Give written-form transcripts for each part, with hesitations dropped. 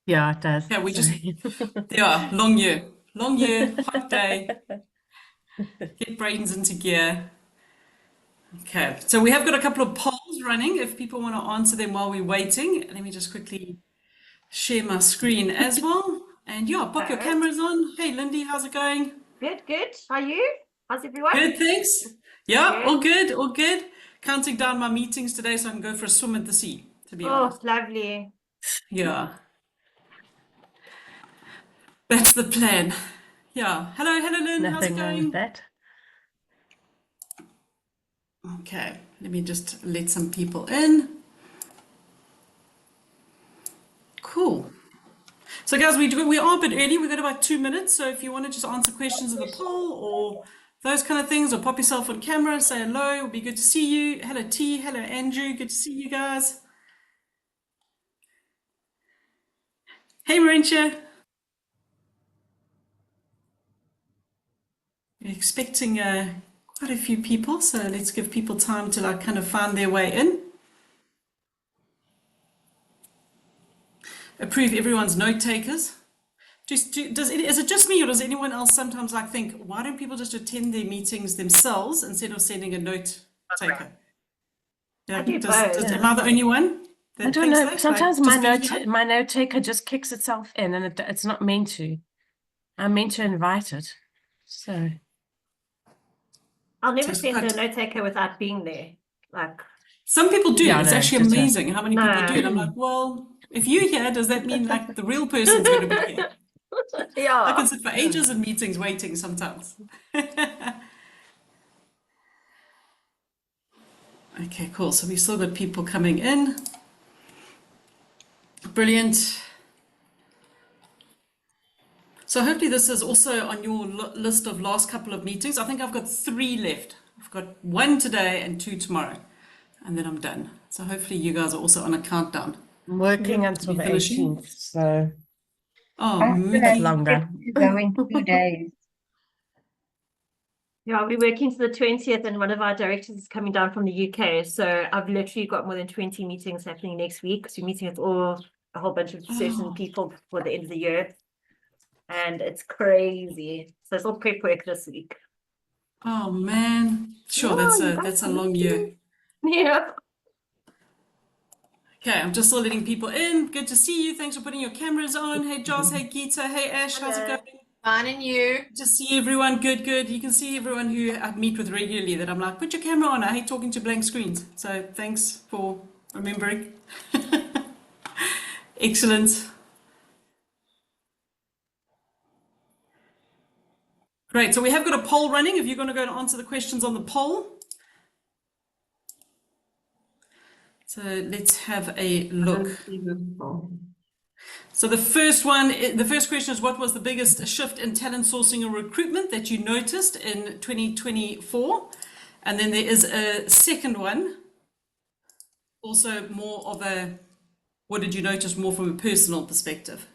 Yeah, it does. Yeah, we just, Sorry. yeah, long year, hot day, get brains into gear. Okay, so we have got a couple of polls running if people want to answer them while we're waiting. Let me just quickly share my screen as well. And yeah, pop your Alright. cameras on. Hey, Lindy, how's it going? Good, good. How are you? How's everyone? Good, thanks. Yeah, Good. all good, all good. Counting down my meetings today so I can go for a swim at the sea, to be Oh, honest. lovely. Yeah, that's the plan. Yeah. Hello, Lynn. How's it Nothing wrong with going? that. Okay, let me just let some people in. Cool. So guys, we are a bit early. We've got about 2 minutes. So if you want to just answer questions in the poll or those kind of things, or pop yourself on camera, say hello. It'll be good to see you. Hello T. Hello Andrew. Good to see you guys. Hey Marincha. We're expecting quite a few people, so let's give people time to like kind of find their way in. Approve everyone's note takers. Is it just me, or does anyone else sometimes like think, why don't people just attend their meetings themselves instead of sending a note taker? I Yeah, do both. am I the only one I that don't thinks know. that? Like, Sometimes just visualize? my note taker just kicks itself in, and it's not meant to. I'm meant to invite it. So I'll So never it's send a quite. note taker without being there. Like, Some people do. yeah, It's no, actually just her. amazing how many people do no. it. I'm like, well, if you're here, does that mean like the real person's going to be here? I Yeah. can sit for ages in meetings waiting sometimes. Okay, cool. So we've still got people coming in. Brilliant. So hopefully this is also on your list of last couple of meetings. I think I've got 3 left. I've got 1 today and 2 tomorrow, and then I'm done. So hopefully you guys are also on a countdown I'm working Yep. to until be the finishing. 18th, so Oh, I still have it's Mookie. longer. to go in 2 days. Yeah, we're working to the 20th, and one of our directors is coming down from the UK. So I've literally got more than 20 meetings happening next week. So we're meeting with a whole bunch of certain Oh, people for the end of the year. And it's crazy. So it's all prep work this week. oh man. Sure, Yeah, you guys that's a can long look year. too. Yeah. Okay, I'm just still letting people in. Good to see you. Thanks for putting your cameras on. Hey Joss, hey Geeta, hey Ash, how's it Hello. going? Fine, and you? Good to see everyone. Good, good. You can see everyone who I meet with regularly that I'm like, put your camera on. I hate talking to blank screens. So thanks for remembering. Excellent. Great. So we have got a poll running. If you're going to go and answer the questions on the poll. So let's have a look. So the first question is, what was the biggest shift in talent sourcing and recruitment that you noticed in 2024? And then there is a second one, also more of a, what did you notice more from a personal perspective?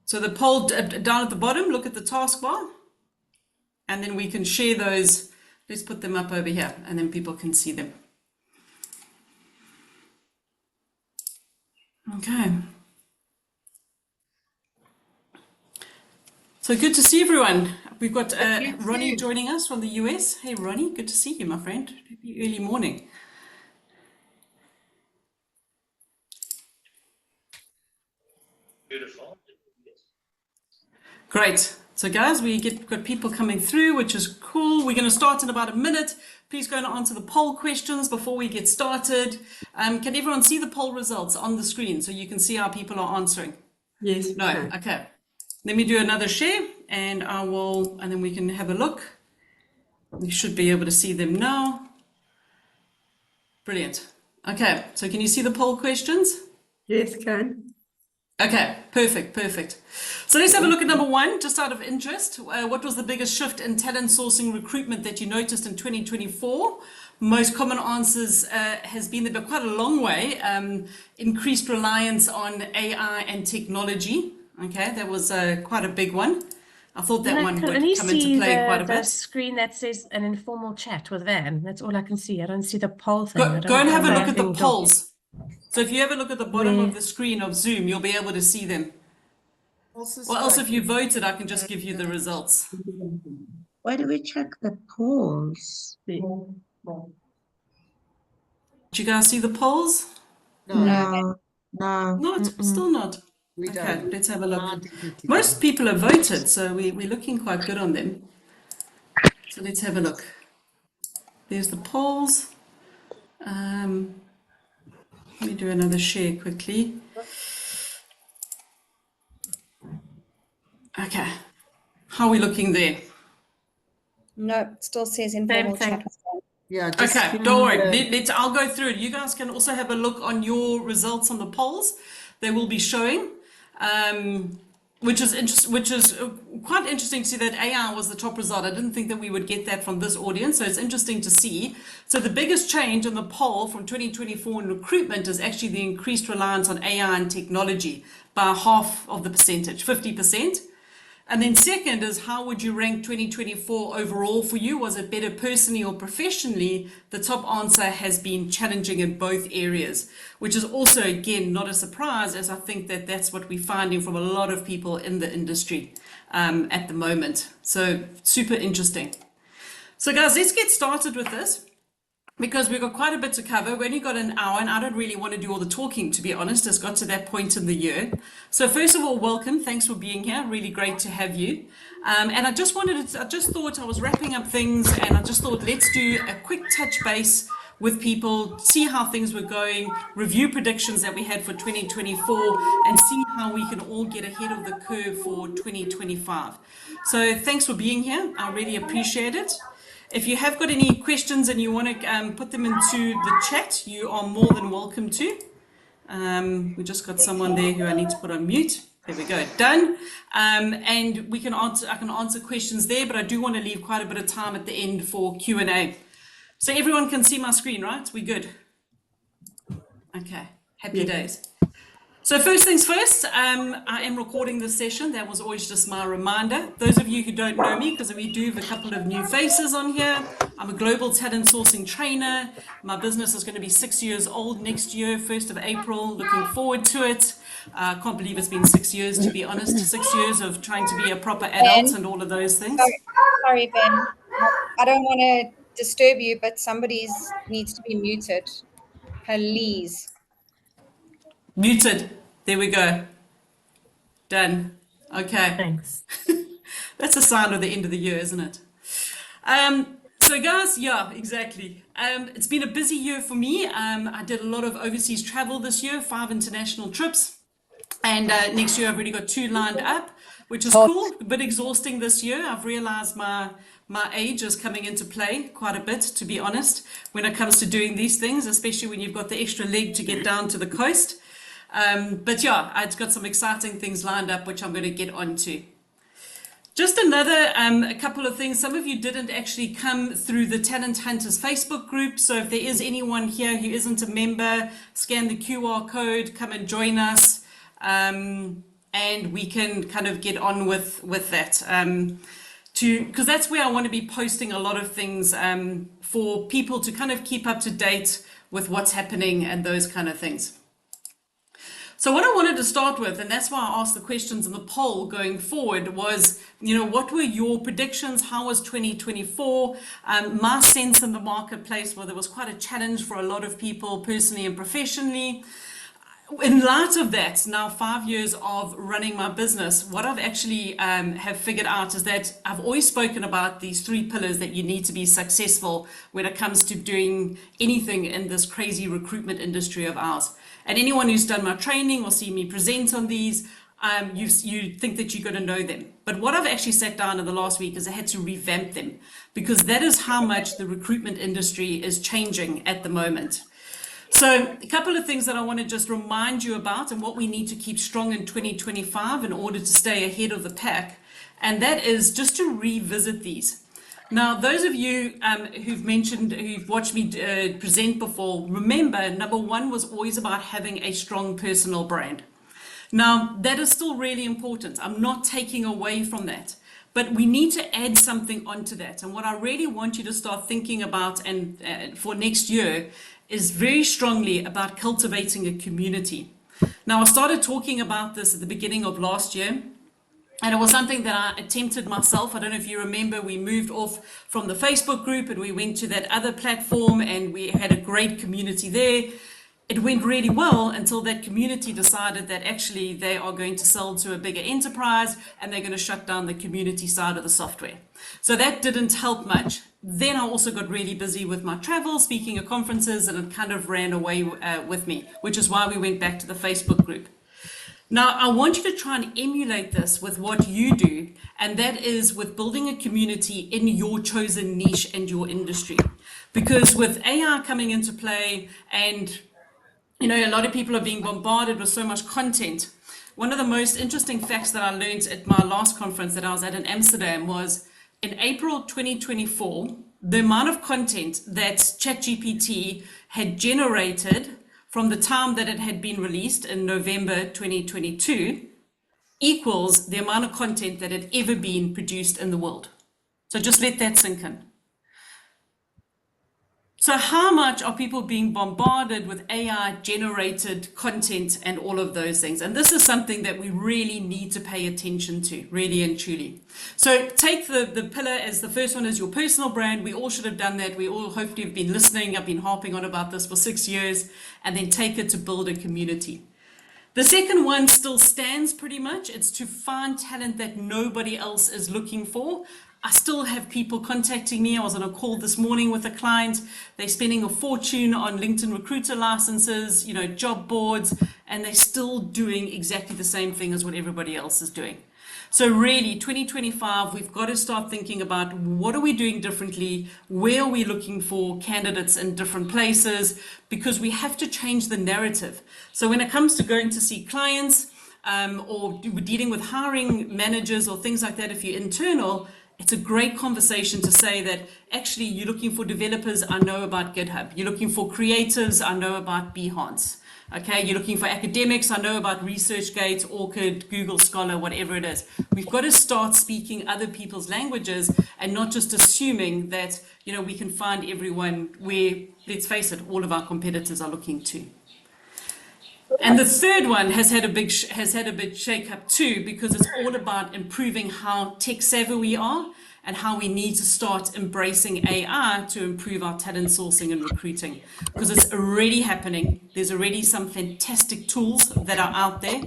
So the poll down at the bottom, look at the taskbar, and then we can share those. Let's put them up over here, and then people can see them. Okay. So good to see everyone. We've got You Ronnie too. joining us from the US. Hey Ronnie, good to see you, my friend. Happy early morning. Beautiful. Great. So guys, got people coming through, which is cool. We're going to start in about a minute. Please go and answer the poll questions before we get started. Can everyone see the poll results on the screen so you can see how people are answering? Yes. No. Okay. Let me do another share and and then we can have a look. We should be able to see them now. Brilliant. Okay. So can you see the poll questions? Yes, can. Okay, perfect. So let's have a look at number 1, just out of interest. What was the biggest shift in talent sourcing recruitment that you noticed in 2024? Most common answers has been there, but quite a long way. Increased reliance on AI and technology. Okay, that was quite a big one. I thought that And I one can would only come into see play quite a the bit. screen that says an informal chat with Van. That's all I can see. I don't see the poll thing. I Go don't and know have a how look at the everything's off. polls. So if you have a look at the bottom Where? of the screen of Zoom, you'll be able to see them. Or else if you voted, I can just give you the results. Why do we check the polls? Did you guys see the polls? No, no. Not, still not. Okay, let's have a look. Most people have voted, so we're looking quite good on them. So let's have a look. There's the polls. Let me do another share quickly. Okay, how are we looking there? No, it still says informal thing. chat. Yeah, just Okay, give don't me worry. the- I'll go through it. You guys can also have a look on your results on the polls. They will be showing, which is quite interesting to see that AI was the top result. I didn't think that we would get that from this audience, so it's interesting to see. So the biggest change in the poll from 2024 in recruitment is actually the increased reliance on AI and technology by half of the percentage, 50%. And then second is, how would you rank 2024 overall for you? Was it better personally or professionally? The top answer has been challenging in both areas, which is also, again, not a surprise, as I think that that's what we're finding from a lot of people in the industry at the moment. So super interesting. So guys, let's get started with this, because we've got quite a bit to cover. We've only got an hour, and I don't really want to do all the talking, to be honest. It's got to that point in the year. So first of all, welcome. Thanks for being here. Really great to have you. And I just thought I was wrapping up things, and I just thought let's do a quick touch base with people, see how things were going, review predictions that we had for 2024, and see how we can all get ahead of the curve for 2025. So thanks for being here. I really appreciate it. If you have got any questions and you want to put them into the chat, you are more than welcome to. We just got someone there who I need to put on mute. There we go, done. And we can answer. I can answer questions there, but I do want to leave quite a bit of time at the end for Q&A. So everyone can see my screen, right? We good? Okay, happy days. So first things first, I am recording this session. That was always just my reminder. Those of you who don't know me, because we do have a couple of new faces on here, I'm a global talent sourcing trainer. My business is going to be 6 years old next year, 1st of April. Looking forward to it. I can't believe it's been 6 years, to be honest. 6 years of trying to be a proper adult and all of those things. Sorry, Ben. I don't want to disturb you, but somebody needs to be muted. Please. Muted. There we go. Done. Okay. Thanks. That's a sign of the end of the year, isn't it? So guys, yeah, exactly. It's been a busy year for me. I did a lot of overseas travel this year, 5 international trips. And next year I've already got 2 lined up, which is cool, a bit exhausting this year. I've realized my age is coming into play quite a bit, to be honest, when it comes to doing these things, especially when you've got the extra leg to get down to the coast. But yeah, I've got some exciting things lined up, which I'm going to get onto. Just a couple of things. Some of you didn't actually come through the Talent Hunters Facebook group. So if there is anyone here who isn't a member, scan the QR code, come and join us. And we can kind of get on with that. Because that's where I want to be posting a lot of things for people to kind of keep up to date with what's happening and those kind of things. So what I wanted to start with, and that's why I asked the questions in the poll going forward, was, what were your predictions? How was 2024? My sense in the marketplace, well, there was quite a challenge for a lot of people personally and professionally. In light of that, now 5 years of running my business, what I've actually have figured out is that I've always spoken about these 3 pillars that you need to be successful when it comes to doing anything in this crazy recruitment industry of ours. And anyone who's done my training or seen me present on these, you think that you're going to know them. But what I've actually sat down in the last week is I had to revamp them, because that is how much the recruitment industry is changing at the moment. So a couple of things that I want to just remind you about and what we need to keep strong in 2025 in order to stay ahead of the pack. And that is just to revisit these. Now, those of you who've watched me present before, remember, number 1 was always about having a strong personal brand. Now, that is still really important. I'm not taking away from that. But we need to add something onto that. And what I really want you to start thinking about and for next year is very strongly about cultivating a community. Now, I started talking about this at the beginning of last year, and it was something that I attempted myself. I don't know if you remember, we moved off from the Facebook group and we went to that other platform, and we had a great community there. It went really well until that community decided that actually they are going to sell to a bigger enterprise and they're going to shut down the community side of the software. So that didn't help much. Then I also got really busy with my travel, speaking at conferences, and it kind of ran away with me, which is why we went back to the Facebook group. Now, I want you to try and emulate this with what you do, and that is with building a community in your chosen niche and your industry. Because with AI coming into play, and a lot of people are being bombarded with so much content. One of the most interesting facts that I learned at my last conference that I was at in Amsterdam was in April 2024, the amount of content that ChatGPT had generated from the time that it had been released in November 2022 equals the amount of content that had ever been produced in the world. So just let that sink in. So how much are people being bombarded with AI generated content and all of those things? And this is something that we really need to pay attention to, really and truly. So take the pillar as the first one is your personal brand. We all should have done that. We all hopefully have been listening. I've been harping on about this for 6 years, and then take it to build a community. The second one still stands pretty much. It's to find talent that nobody else is looking for. I still have people contacting me. I was on a call this morning with a client. They're spending a fortune on LinkedIn recruiter licenses, job boards, and they're still doing exactly the same thing as what everybody else is doing. So really, 2025, we've got to start thinking about what are we doing differently? Where are we looking for candidates in different places? Because we have to change the narrative. So when it comes to going to see clients or dealing with hiring managers or things like that, if you're internal, it's a great conversation to say that actually you're looking for developers, I know about GitHub. You're looking for creatives, I know about Behance. Okay, you're looking for academics, I know about ResearchGate, Orchid, Google Scholar, whatever it is. We've got to start speaking other people's languages and not just assuming that, we can find everyone where, let's face it, all of our competitors are looking to. And the third one has had a big shake-up too, because it's all about improving how tech-savvy we are and how we need to start embracing AI to improve our talent sourcing and recruiting. Because it's already happening. There's already some fantastic tools that are out there,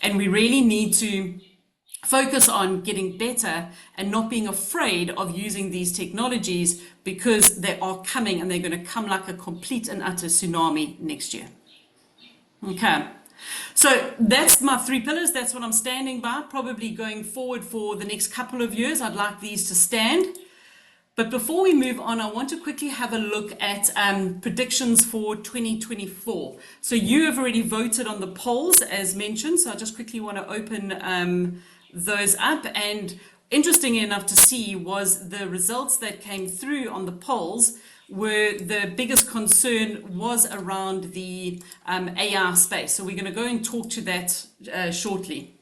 and we really need to focus on getting better and not being afraid of using these technologies, because they are coming, and they're going to come like a complete and utter tsunami next year. Okay, so that's my 3 pillars. That's what I'm standing by, probably going forward for the next couple of years. I'd like these to stand. But before we move on, I want to quickly have a look at predictions for 2024. So you have already voted on the polls, as mentioned. So I just quickly want to open those up. And interesting enough to see was the results that came through on the polls where the biggest concern was around the AI space. So we're going to go and talk to that shortly.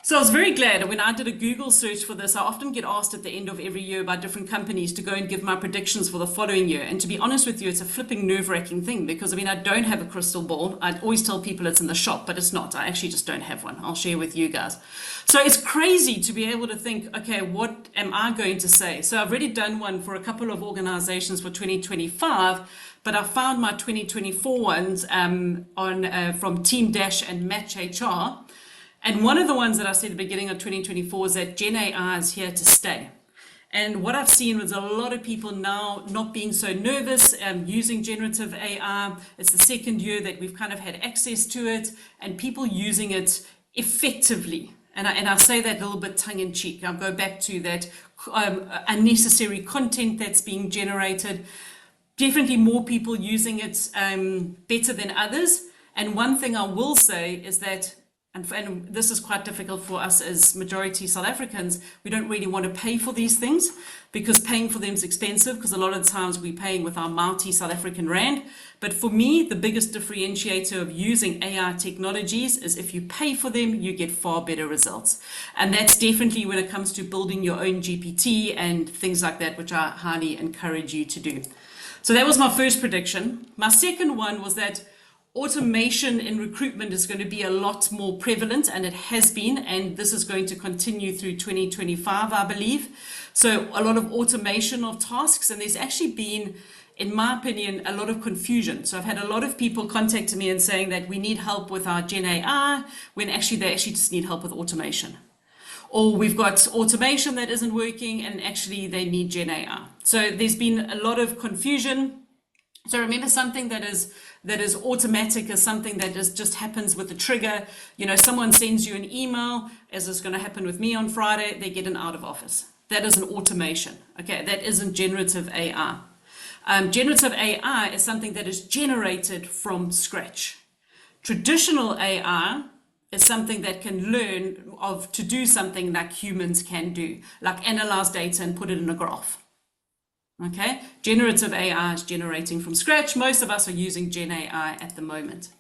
So I was very glad when I did a Google search for this. I often get asked at the end of every year by different companies to go and give my predictions for the following year. And to be honest with you, it's a flipping nerve-wracking thing, because I don't have a crystal ball. I always tell people it's in the shop, but it's not. I actually just don't have one. I'll share with you guys. So it's crazy to be able to think, okay, what am I going to say? So I've already done one for a couple of organizations for 2025, but I found my 2024 ones from Team Dash and Match HR. And one of the ones that I said at the beginning of 2024 is that Gen AI is here to stay. And what I've seen was a lot of people now not being so nervous using generative AI. It's the second year that we've kind of had access to it, and people using it effectively. And I say that a little bit tongue in cheek. I'll go back to that unnecessary content that's being generated. Definitely more people using it better than others. And one thing I will say is that, and this is quite difficult for us as majority South Africans, we don't really want to pay for these things, because paying for them is expensive, because a lot of the times we're paying with our mighty South African rand. But for me, the biggest differentiator of using AI technologies is if you pay for them, you get far better results. And that's definitely when it comes to building your own GPT and things like that, which I highly encourage you to do. So that was my first prediction. My second one was that automation in recruitment is going to be a lot more prevalent, and it has been, and this is going to continue through 2025, I believe. So a lot of automation of tasks, and there's actually been, in my opinion, a lot of confusion. So I've had a lot of people contacting me and saying that we need help with our Gen AI, when actually they actually just need help with automation. Or we've got automation that isn't working and actually they need Gen AI. So there's been a lot of confusion. So remember, something that is automatic is something that just happens with the trigger. You know, someone sends you an email, as is going to happen with me on Friday, they get an out of office. That is an automation. Okay, that isn't generative AI. Generative AI is something that is generated from scratch. Traditional AI is something that can learn to do something like humans can do, like analyze data and put it in a graph. Okay, generative AI is generating from scratch. Most of us are using Gen AI at the moment.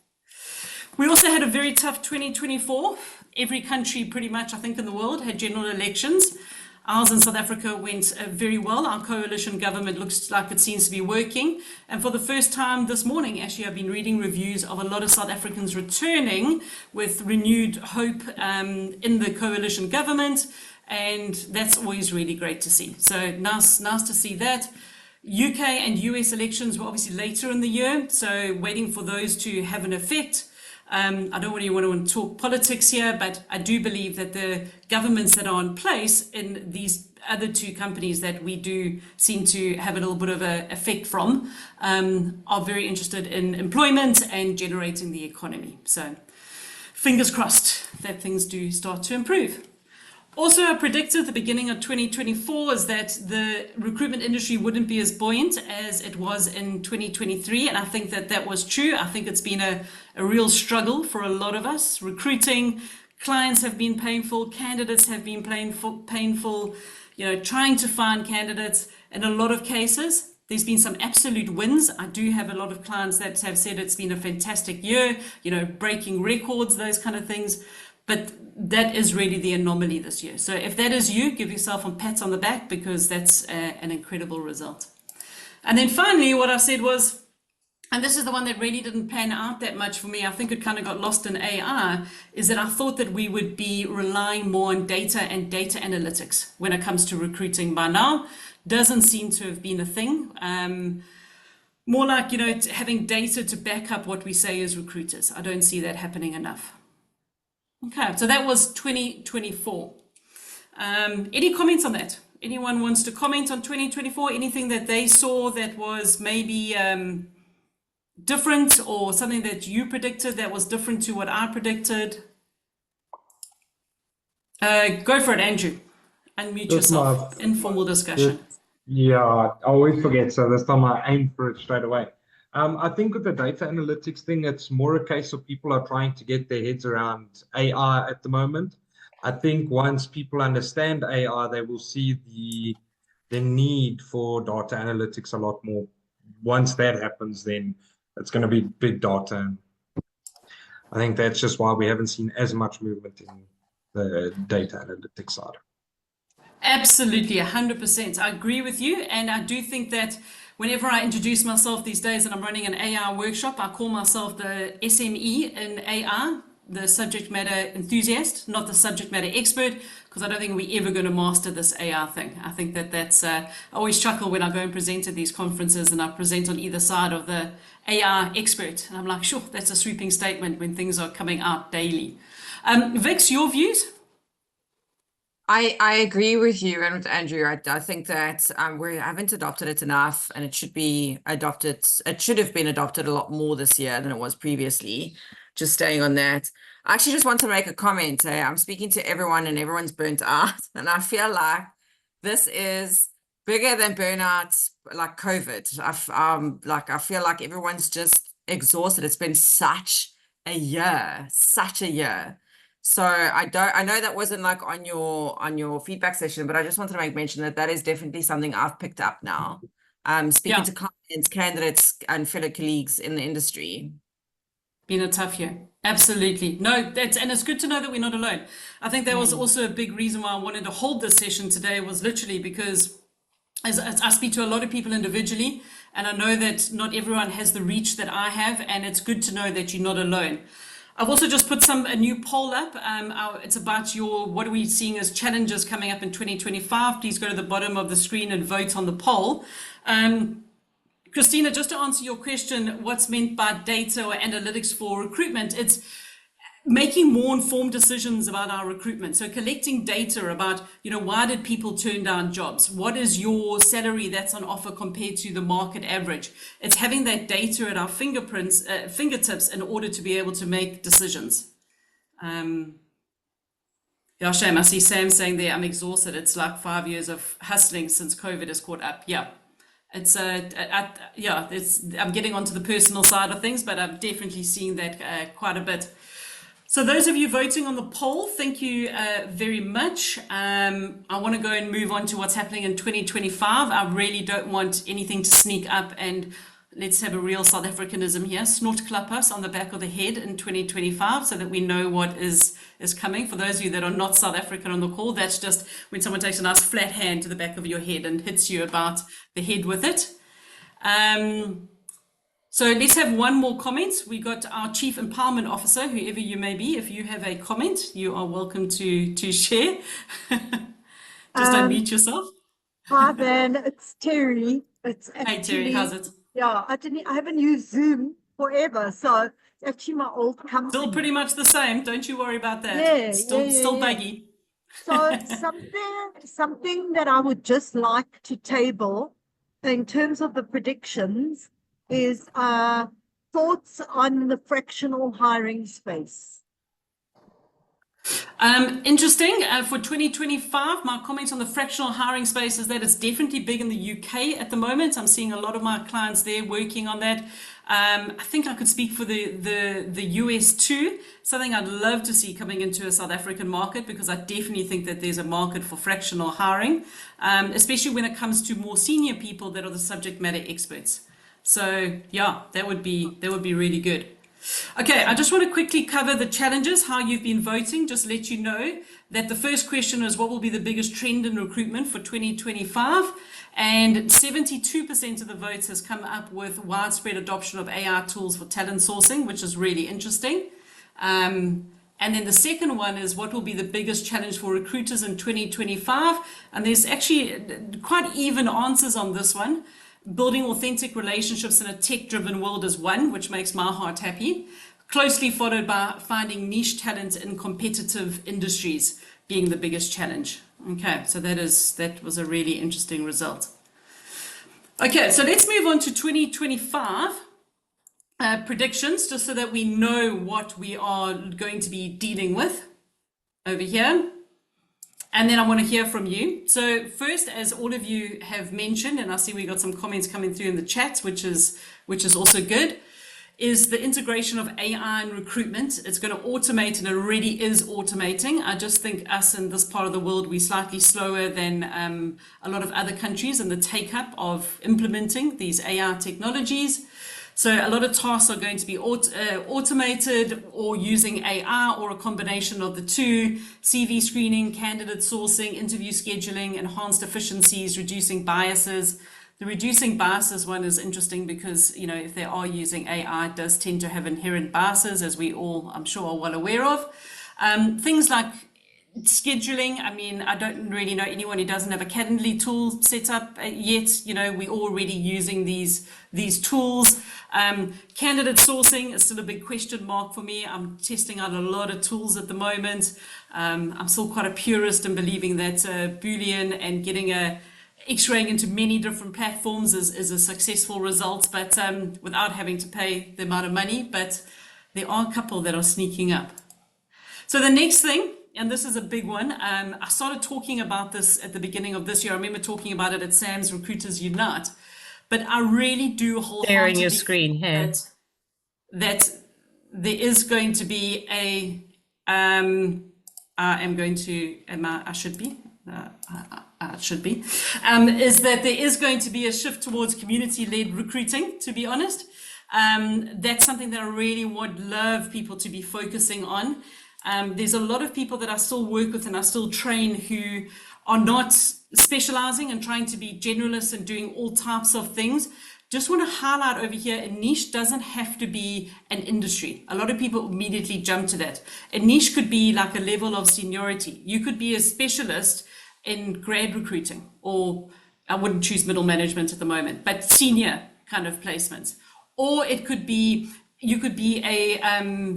We also had a very tough 2024. Every country pretty much, I think, in the world had general elections. Ours in South Africa went very well. Our coalition government looks like it seems to be working. And for the first time this morning, actually, I've been reading reviews of a lot of South Africans returning with renewed hope in the coalition government. And that's always really great to see. So nice to see that. UK and US elections were obviously later in the year, so waiting for those to have an effect. I don't really want to talk politics here, but I do believe that the governments that are in place in these other two companies that we do seem to have a little bit of an effect from are very interested in employment and generating the economy. So fingers crossed that things do start to improve. Also, I predicted at the beginning of 2024 is that the recruitment industry wouldn't be as buoyant as it was in 2023. And I think that that was true. I think it's been a real struggle for a lot of us. Recruiting, clients have been painful, candidates have been painful, you know, trying to find candidates. In a lot of cases, there's been some absolute wins. I do have a lot of clients that have said it's been a fantastic year, you know, breaking records, those kind of things. But that is really the anomaly this year. So if that is you, give yourself a pat on the back, because that's an incredible result. And then finally, what I said was, and this is the one that really didn't pan out that much for me, I think it kind of got lost in AI, is that I thought that we would be relying more on data and data analytics when it comes to recruiting by now. Doesn't seem to have been a thing. More like, you know, having data to back up what we say as recruiters. I don't see that happening enough. Okay, so that was 2024. Any comments on that? Anyone wants to comment on 2024? Anything that they saw that was maybe different, or something that you predicted that was different to what I predicted? Go for it, Andrew. Unmute yourself. Informal discussion. Yeah, I always forget, so this time I aim for it straight away. I think with the data analytics thing, it's more a case of people are trying to get their heads around AI at the moment. I think once people understand AI, they will see the need for data analytics a lot more. Once that happens, then it's going to be big data. And I think that's just why we haven't seen as much movement in the data analytics side. Absolutely, 100%. I agree with you. And I do think that whenever I introduce myself these days and I'm running an AI workshop, I call myself the SME in AI, the subject matter enthusiast, not the subject matter expert, because I don't think we're ever going to master this AI thing. I think that that's, I always chuckle when I go and present at these conferences and I present on either side of the AI expert. And I'm like, sure, that's a sweeping statement when things are coming out daily. Vix, your views? I agree with you and with Andrew. I think that we haven't adopted it enough, and it should be adopted. It should have been adopted a lot more this year than it was previously. Just staying on that, I actually just want to make a comment. I'm speaking to everyone, and everyone's burnt out, and I feel like this is bigger than burnout, like COVID. I feel like everyone's just exhausted. It's been such a year. So I know that wasn't like on your feedback session, but I just wanted to make mention that that is definitely something I've picked up now. Speaking to clients, candidates, and fellow colleagues in the industry. Been a tough year. Absolutely. No, and it's good to know that we're not alone. I think that was also a big reason why I wanted to hold this session today, was literally because as I speak to a lot of people individually, And I know that not everyone has the reach that I have, and it's good to know that you're not alone. I've also just put a new poll up. It's about what are we seeing as challenges coming up in 2025. Please go to the bottom of the screen and vote on the poll. Christina, just to answer your question, what's meant by data or analytics for recruitment? It's making more informed decisions about our recruitment. So collecting data about, why did people turn down jobs? What is your salary that's on offer compared to the market average? It's having that data at our fingertips in order to be able to make decisions. Yeah, shame. I see Sam saying there, I'm exhausted. It's like 5 years of hustling since COVID has caught up. Yeah. It's I'm getting onto the personal side of things, but I'm definitely seeing that quite a bit. So those of you voting on the poll, thank you very much. I want to go and move on to what's happening in 2025. I really don't want anything to sneak up, and let's have a real South Africanism here. Snort clap us on the back of the head in 2025 so that we know what is coming. For those of you that are not South African on the call, that's just when someone takes a nice flat hand to the back of your head and hits you about the head with it. So let's have one more comment. We got our Chief Empowerment Officer, whoever you may be. If you have a comment, you are welcome to share. Just unmute yourself. Hi, Van. It's Terry. It's Hey, Terry, how's it? Yeah, I haven't used Zoom forever, so it's actually my old company. Still pretty much the same. Don't you worry about that. Yeah, Still yeah. buggy. So something that I would just like to table in terms of the predictions is thoughts on the fractional hiring space. Interesting. For 2025, my comments on the fractional hiring space is that it's definitely big in the UK at the moment. I'm seeing a lot of my clients there working on that. I think I could speak for the US too. Something I'd love to see coming into a South African market, because I definitely think that there's a market for fractional hiring, especially when it comes to more senior people that are the subject matter experts. So yeah, that would be really good. Okay, I just want to quickly cover the challenges, how you've been voting. Just let you know that the first question is, what will be the biggest trend in recruitment for 2025? And 72% of the votes has come up with widespread adoption of AI tools for talent sourcing, which is really interesting. And then the second one is, what will be the biggest challenge for recruiters in 2025? And there's actually quite even answers on this one. Building authentic relationships in a tech-driven world is one, which makes my heart happy. Closely followed by finding niche talent in competitive industries being the biggest challenge. Okay, so that was a really interesting result. Okay, so let's move on to 2025 predictions, just so that we know what we are going to be dealing with over here. And then I want to hear from you. So first, as all of you have mentioned, and I see we got some comments coming through in the chat, which is also good, is the integration of AI in recruitment. It's going to automate, and it already is automating. I just think us in this part of the world, we're slightly slower than a lot of other countries in the take-up of implementing these AI technologies. So a lot of tasks are going to be automated or using AI, or a combination of the two: CV screening, candidate sourcing, interview scheduling, enhanced efficiencies, reducing biases. The reducing biases one is interesting because, if they are using AI, it does tend to have inherent biases, as we all, I'm sure, are well aware of. Things like scheduling, I don't really know anyone who doesn't have a Calendly tool set up yet. We're already using these tools. Candidate sourcing is still a big question mark for me. I'm testing out a lot of tools at the moment. I'm still quite a purist in believing that Boolean and getting X-raying into many different platforms is a successful result, but without having to pay the amount of money. But there are a couple that are sneaking up. So the next thing, and this is a big one, I started talking about this at the beginning of this year. I remember talking about it at Sam's Recruiters Unite, but I really do wholeheartedly Sharing your screen here. that there is going to be I should be, is that there is going to be a shift towards community-led recruiting, to be honest. That's something that I really would love people to be focusing on. There's a lot of people that I still work with and I still train who are not specializing and trying to be generalists and doing all types of things. just want to highlight over here, a niche doesn't have to be an industry. A lot of people immediately jump to that. A niche could be like a level of seniority. You could be a specialist in grad recruiting, or I wouldn't choose middle management at the moment, but senior kind of placements. Or it could be, you could be a,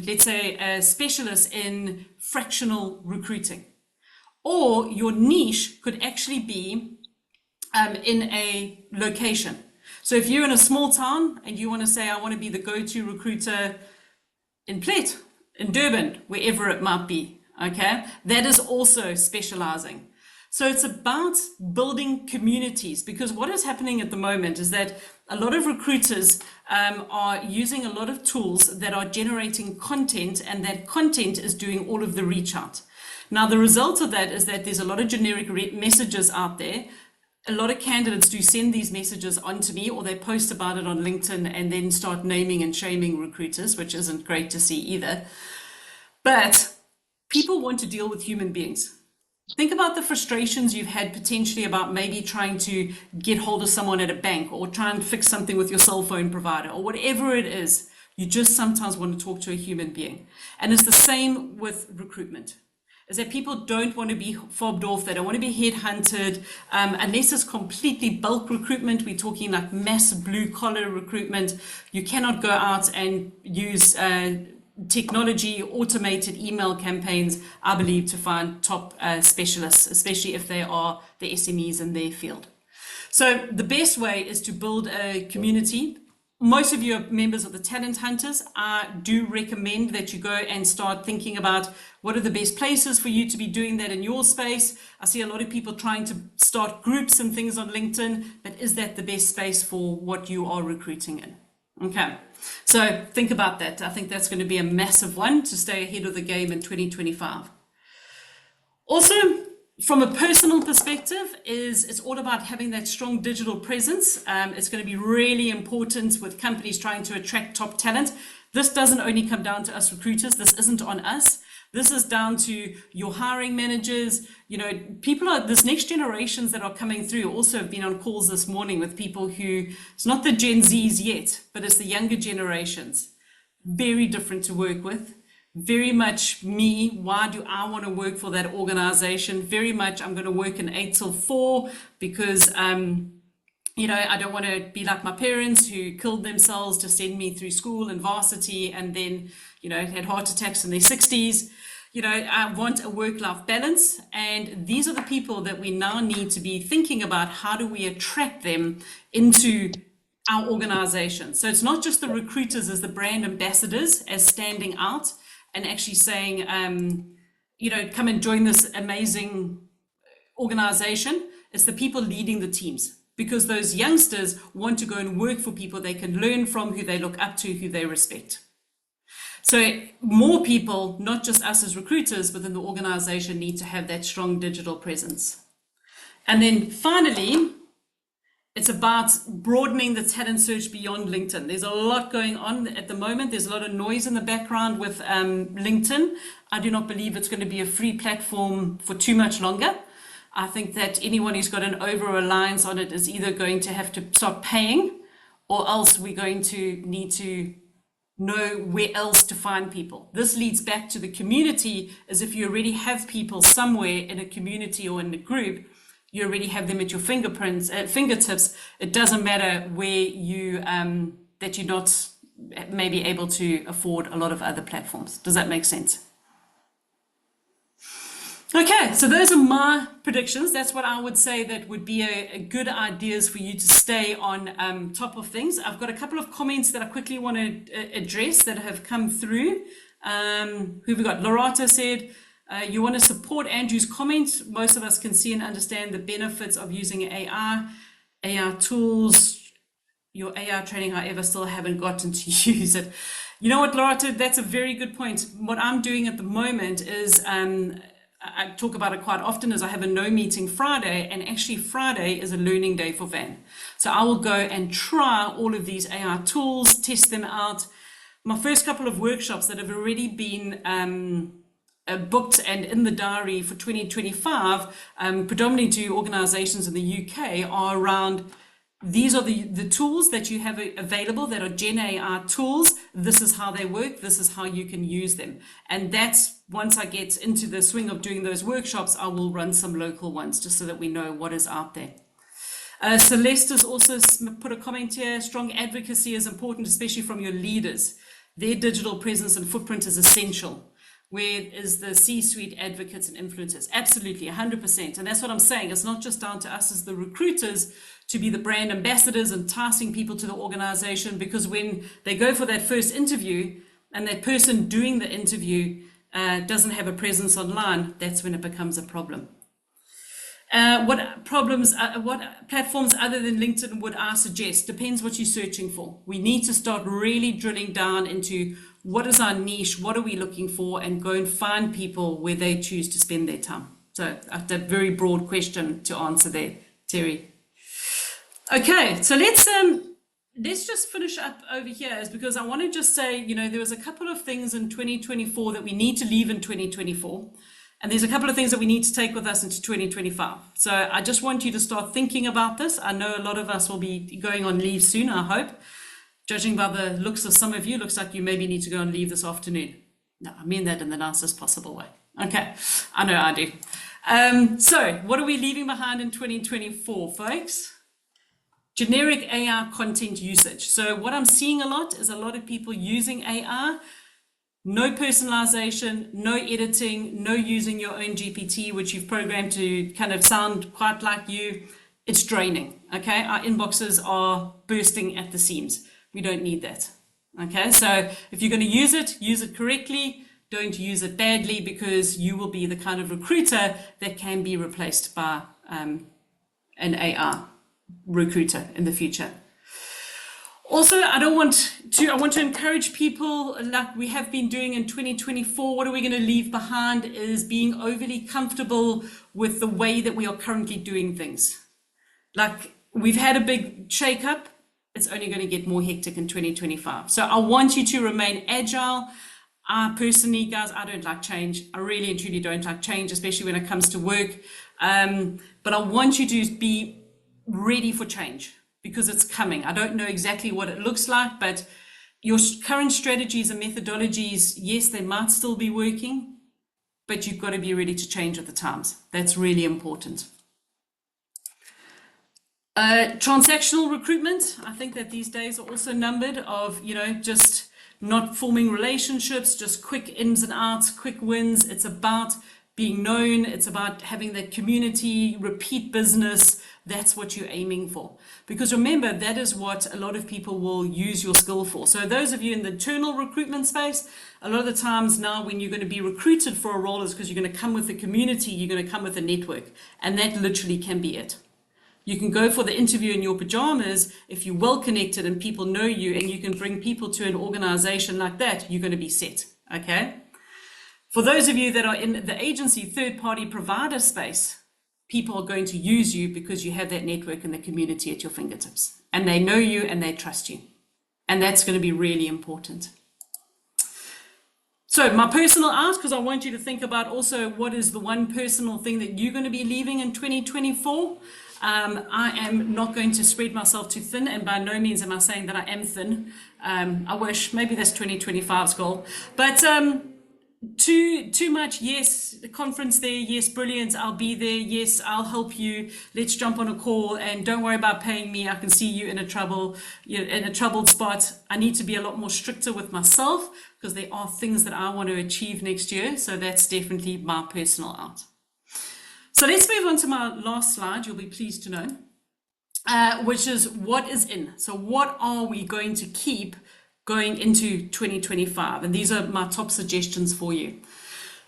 let's say, a specialist in fractional recruiting. Or your niche could actually be in a location. So if you're in a small town and you want to say, I want to be the go-to recruiter in Plett, in Durban, wherever it might be, okay, that is also specializing. So it's about building communities, because what is happening at the moment is that a lot of recruiters are using a lot of tools that are generating content, and that content is doing all of the reach out. Now, the result of that is that there's a lot of generic messages out there. A lot of candidates do send these messages on to me, or they post about it on LinkedIn and then start naming and shaming recruiters, which isn't great to see either. But people want to deal with human beings. Think about the frustrations you've had potentially about maybe trying to get hold of someone at a bank, or try and fix something with your cell phone provider, or whatever it is. You just sometimes want to talk to a human being. And it's the same with recruitment. Is that people don't want to be fobbed off, they don't want to be headhunted, unless it's completely bulk recruitment. We're talking like mass blue collar recruitment. You cannot go out and use technology, automated email campaigns, I believe, to find top specialists, especially if they are the SMEs in their field. So the best way is to build a community. Most of you are members of the Talent Hunters. I do recommend that you go and start thinking about what are the best places for you to be doing that in your space. I see a lot of people trying to start groups and things on LinkedIn, but is that the best space for what you are recruiting in? Okay, so think about that. I think that's going to be a massive one to stay ahead of the game in 2025. Also, from a personal perspective, it's all about having that strong digital presence. It's going to be really important with companies trying to attract top talent. This doesn't only come down to us recruiters. This isn't on us. This is down to your hiring managers. You know, people are, this next generations that are coming through. Also have been on calls this morning with people who, it's not the Gen Zs yet, but it's the younger generations. Very different to work with. Very much me, why do I want to work for that organization? Very much I'm going to work in 8 till 4 because, you know, I don't want to be like my parents who killed themselves to send me through school and varsity and then, you know, had heart attacks in their 60s. You know, I want a work-life balance. And these are the people that we now need to be thinking about. How do we attract them into our organization? So it's not just the recruiters as the brand ambassadors as standing out and actually saying, you know, come and join this amazing organization. It's the people leading the teams, because those youngsters want to go and work for people they can learn from, who they look up to, who they respect. So more people, not just us as recruiters within the organization, need to have that strong digital presence. And then finally, it's about broadening the talent search beyond LinkedIn. There's a lot going on at the moment. There's a lot of noise in the background with LinkedIn. I do not believe it's going to be a free platform for too much longer. I think that anyone who's got an over-reliance on it is either going to have to start paying, or else we're going to need to know where else to find people. This leads back to the community, as if you already have people somewhere in a community or in a group, you already have them at your fingertips. It doesn't matter where you, that you're not maybe able to afford a lot of other platforms. Does that make sense? Okay, so those are my predictions. That's what I would say that would be a good ideas for you to stay on top of things. I've got a couple of comments that I quickly want to address that have come through. Who have we got? Lorata said, you want to support Andrew's comment. Most of us can see and understand the benefits of using AI tools. Your AI training, however, still haven't gotten to use it. You know what, Lorata, that's a very good point. What I'm doing at the moment is, I talk about it quite often, is I have a no meeting Friday, and actually Friday is a learning day for Van. So I will go and try all of these AI tools, test them out. My first couple of workshops that have already been booked and in the diary for 2025, predominantly to organizations in the UK, are around these are the tools that you have available that are Gen AI tools. This is how they work. This is how you can use them. And that's, once I get into the swing of doing those workshops, I will run some local ones just so that we know what is out there. Celeste has also put a comment here. Strong advocacy is important, especially from your leaders. Their digital presence and footprint is essential. Where is the C-suite advocates and influencers? Absolutely, 100%. And that's what I'm saying. It's not just down to us as the recruiters to be the brand ambassadors, enticing people to the organization, because when they go for that first interview and that person doing the interview doesn't have a presence online, that's when it becomes a problem. What platforms other than LinkedIn would I suggest? Depends what you're searching for. We need to start really drilling down into what is our niche, what are we looking for, and go and find people where they choose to spend their time. So that's a very broad question to answer there, Terry. Okay, so let's just finish up over here, is because I want to just say, you know, there was a couple of things in 2024 that we need to leave in 2024. And there's a couple of things that we need to take with us into 2025. So I just want you to start thinking about this. I know a lot of us will be going on leave soon, I hope. Judging by the looks of some of you, looks like you maybe need to go on leave this afternoon. No, I mean that in the nicest possible way. Okay, I know I do. So what are we leaving behind in 2024, folks? Generic AI content usage. So what I'm seeing a lot is a lot of people using AI. No personalization, no editing, no using your own GPT, which you've programmed to kind of sound quite like you. It's draining, okay? Our inboxes are bursting at the seams. We don't need that, okay? So if you're going to use it correctly. Don't use it badly, because you will be the kind of recruiter that can be replaced by an AI recruiter in the future. Also, I want to encourage people, like we have been doing in 2024. What are we going to leave behind is being overly comfortable with the way that we are currently doing things. Like, we've had a big shake-up. It's only going to get more hectic in 2025. So I want you to remain agile. Personally, guys, I don't like change. I really and truly don't like change, especially when it comes to work. But I want you to be ready for change, because it's coming. I don't know exactly what it looks like, but your current strategies and methodologies, yes, they might still be working, but you've got to be ready to change with the times. That's really important. Transactional recruitment. I think that these days are also numbered of, you know, just not forming relationships, just quick ins and outs, quick wins. It's about being known. It's about having that community, repeat business. That's what you're aiming for. Because remember, that is what a lot of people will use your skill for. So those of you in the internal recruitment space, a lot of the times now when you're going to be recruited for a role is because you're going to come with a community, you're going to come with a network. And that literally can be it. You can go for the interview in your pajamas if you're well connected and people know you, and you can bring people to an organization like that, you're going to be set, okay? For those of you that are in the agency third-party provider space, people are going to use you because you have that network and the community at your fingertips, and they know you and they trust you. And that's going to be really important. So my personal ask, because I want you to think about also what is the one personal thing that you're going to be leaving in 2024. I am not going to spread myself too thin, and by no means am I saying that I am thin. I wish, maybe that's 2025's goal, but too much. Yes, the conference there. Yes, brilliant. I'll be there. Yes, I'll help you. Let's jump on a call, and don't worry about paying me. I can see you in a troubled spot. I need to be a lot more stricter with myself, because there are things that I want to achieve next year. So that's definitely my personal out. So let's move on to my last slide, you'll be pleased to know, which is what is in. So what are we going to keep going into 2025? And these are my top suggestions for you.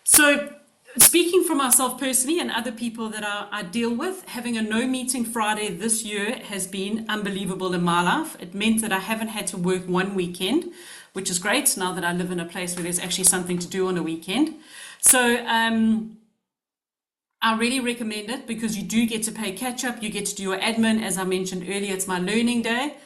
So speaking for myself personally and other people that I deal with, having a no meeting Friday this year has been unbelievable in my life. It meant that I haven't had to work one weekend, which is great now that I live in a place where there's actually something to do on a weekend. So I really recommend it, because you do get to pay catch up. You get to do your admin. As I mentioned earlier, it's my learning day.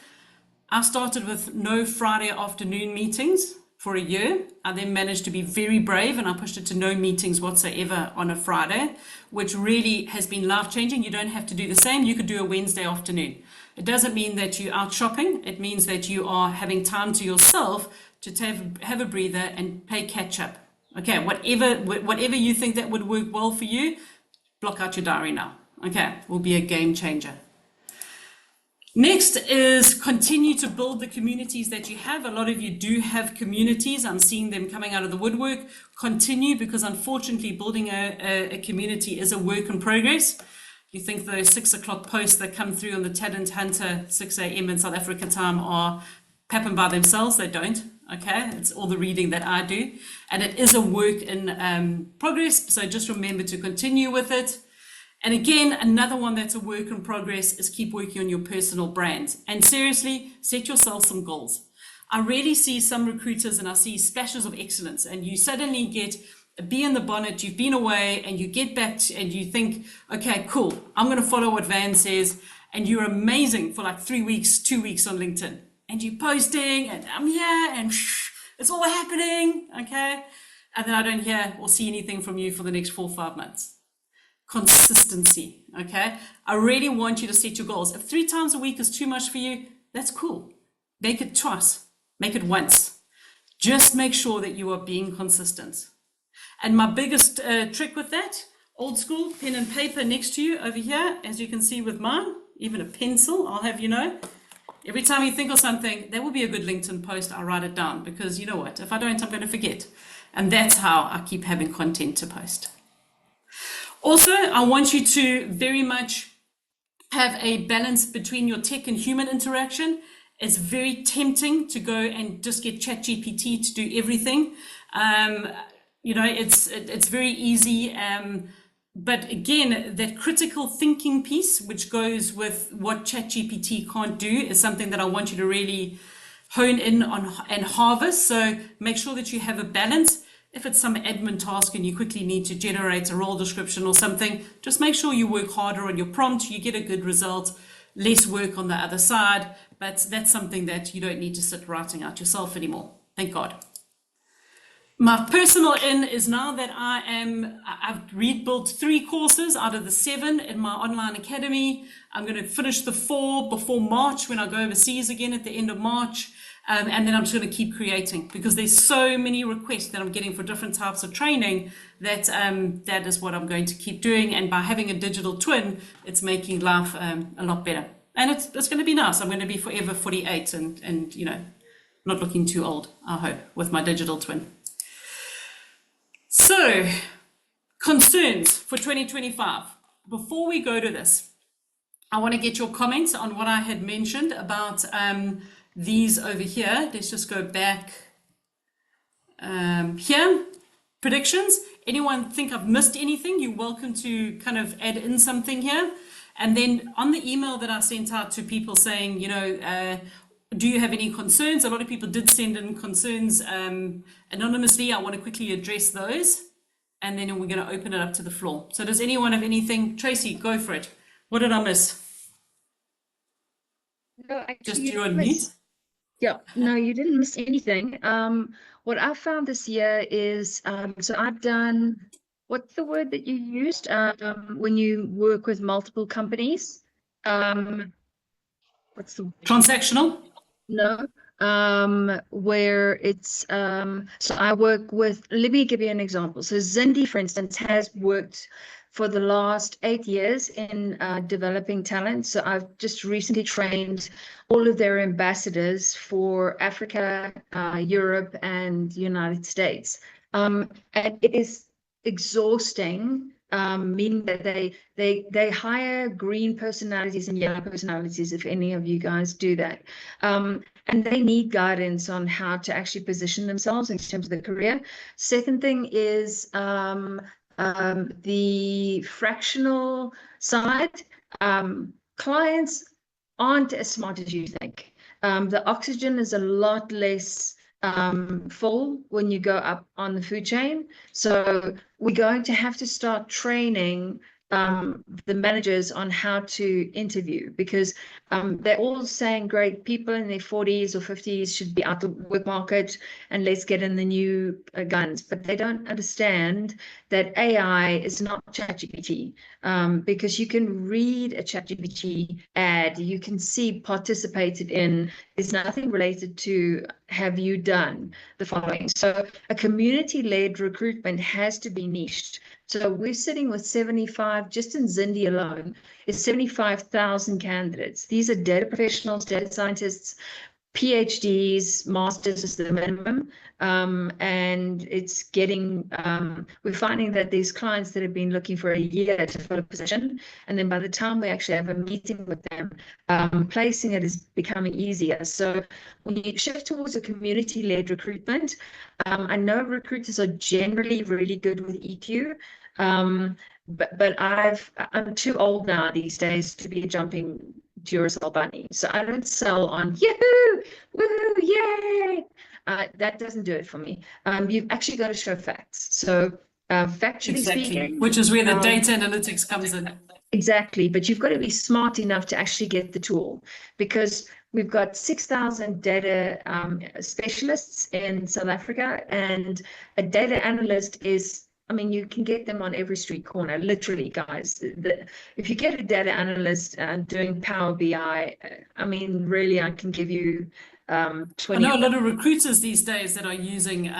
I started with no Friday afternoon meetings. for a year. I then managed to be very brave and I pushed it to no meetings whatsoever on a Friday, which really has been life-changing. You don't have to do the same. You could do a Wednesday afternoon. It doesn't mean that you're out shopping. It means that you are having time to yourself to have a breather and play catch up. Okay, whatever you think that would work well for you, block out your diary now. Okay, will be a game changer. Next is continue to build the communities that you have. A lot of you do have communities. I'm seeing them coming out of the woodwork. Continue, because unfortunately building a community is a work in progress. You think those 6 o'clock posts that come through on the Talent Hunter 6 a.m. in South Africa time are happen by themselves? They don't. Okay, it's all the reading that I do, and it is a work in progress. So just remember to continue with it. And again, another one that's a work in progress is keep working on your personal brand. And seriously, set yourself some goals. I really see some recruiters and I see splashes of excellence, and you suddenly get a bee in the bonnet, you've been away and you get back and you think, okay, cool, I'm going to follow what Van says. And you're amazing for like 3 weeks, 2 weeks on LinkedIn. And you're posting and I'm here and it's all happening, okay? And then I don't hear or see anything from you for the next 4 or 5 months. Consistency, okay? I really want you to set your goals. If 3 times a week is too much for you, that's cool. Make it twice, make it once. Just make sure that you are being consistent. And my biggest trick with that, old school, pen and paper next to you over here, as you can see with mine, even a pencil, I'll have you know. Every time you think of something, that will be a good LinkedIn post, I'll write it down, because you know what, if I don't, I'm going to forget. And that's how I keep having content to post. Also, I want you to very much have a balance between your tech and human interaction. It's very tempting to go and just get ChatGPT to do everything. You know, it's very easy. But again, that critical thinking piece, which goes with what ChatGPT can't do, is something that I want you to really hone in on and harvest. So make sure that you have a balance. If it's some admin task and you quickly need to generate a role description or something, just make sure you work harder on your prompt, you get a good result, less work on the other side. But that's something that you don't need to sit writing out yourself anymore. Thank God. My personal in is now that I've rebuilt 3 courses out of the 7 in my online academy. I'm going to finish the 4 before March when I go overseas again at the end of March. And then I'm just going to keep creating, because there's so many requests that I'm getting for different types of training that that is what I'm going to keep doing. And by having a digital twin, it's making life a lot better. And it's going to be nice. I'm going to be forever 48 and you know, not looking too old, I hope, with my digital twin. So, concerns for 2025. Before we go to this, I want to get your comments on what I had mentioned about these over here. Let's just go back here. Predictions. Anyone think I've missed anything? You're welcome to kind of add in something here. And then on the email that I sent out to people saying, you know, do you have any concerns? A lot of people did send in concerns anonymously. I want to quickly address those. And then we're going to open it up to the floor. So does anyone have anything? Tracy, go for it. What did I miss? No, actually, Just you you didn't on miss- mute? Yeah, no, you didn't miss anything. What I found this year is, so I've done, what's the word that you used when you work with multiple companies? What's the Transactional? No, where it's so I work with, let me give you an example. So Zindi, for instance, has worked for the last 8 years in developing talent. So I've just recently trained all of their ambassadors for Africa, Europe, and United States. And it is exhausting, meaning that they hire green personalities and yellow personalities, if any of you guys do that. And they need guidance on how to actually position themselves in terms of their career. Second thing is the fractional side. Clients aren't as smart as you think. The oxygen is a lot less full when you go up on the food chain. So we're going to have to start training the managers on how to interview, because they're all saying great people in their 40s or 50s should be out the work market and let's get in the new guns, but they don't understand that AI is not ChatGPT, because you can read a ChatGPT ad, you can see participated in, there's nothing related to have you done the following. So a community-led recruitment has to be niched. So we're sitting with 75, just in Zindi alone, is 75,000 candidates. These are data professionals, data scientists, PhDs, masters is the minimum, and it's getting, we're finding that these clients that have been looking for a year to fill a position, and then by the time we actually have a meeting with them, placing it is becoming easier. So when you shift towards a community-led recruitment, I know recruiters are generally really good with EQ, but I'm too old now these days to be jumping Duracell bunny. So I don't sell on yoo-hoo, woohoo, yay. That doesn't do it for me. You've actually got to show facts. So factually speaking, which is where the data analytics comes in. Exactly, but you've got to be smart enough to actually get the tool, because we've got 6,000 data specialists in South Africa, and a data analyst is, I mean, you can get them on every street corner, literally, guys. If you get a data analyst doing Power BI, I mean, really, I can give you 20. I know a lot of recruiters these days that are using